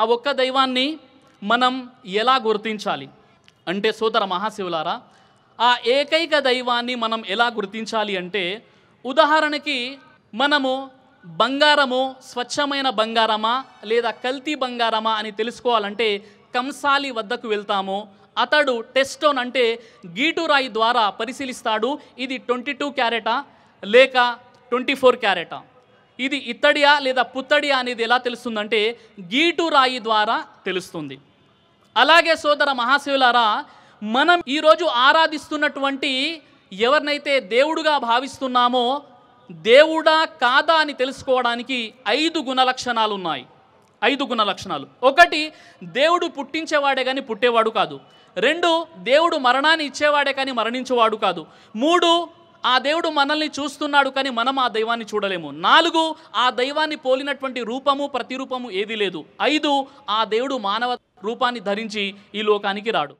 ఆ ఒక్క దైవాన్ని మనం ఎలా గుర్తించాలి అంటే సోదర మహాశివులారా, ఆ ఏకైక దైవాన్ని మనం ఎలా గుర్తించాలి అంటే, ఉదాహరణకి మనము బంగారము స్వచ్ఛమైన బంగారమా లేదా కల్తీ బంగారమా అని తెలుసుకోవాలంటే కంసాలి వద్దకు వెళ్తాము. అతడు టెస్టోన్ అంటే గీటురాయి ద్వారా పరిశీలిస్తాడు. ఇది 22 క్యారెటా లేక 24 క్యారెటా, ఇది ఇత్తడియా లేదా పుత్తడియా అనేది ఎలా తెలుస్తుందంటే గీటురాయి ద్వారా తెలుస్తుంది. అలాగే సోదర మహాశివులారా, మనం ఈరోజు ఆరాధిస్తున్నటువంటి ఎవరినైతే దేవుడుగా భావిస్తున్నామో దేవుడా కాదా అని తెలుసుకోవడానికి 5 గుణలక్షణాలు ఉన్నాయి. 5 గుణలక్షణాలు. 1, దేవుడు పుట్టించేవాడే కానీ పుట్టేవాడు కాదు. 2, దేవుడు మరణాన్ని ఇచ్చేవాడే కానీ మరణించేవాడు కాదు. 3, ఆ దేవుడు మనల్ని చూస్తున్నాడు కానీ మనం ఆ దైవాన్ని చూడలేము. 4, ఆ దైవాన్ని పోలినటువంటి రూపము ప్రతిరూపము ఏదీ లేదు. 5, ఆ దేవుడు మానవ రూపాన్ని ధరించి ఈ లోకానికి రాడు.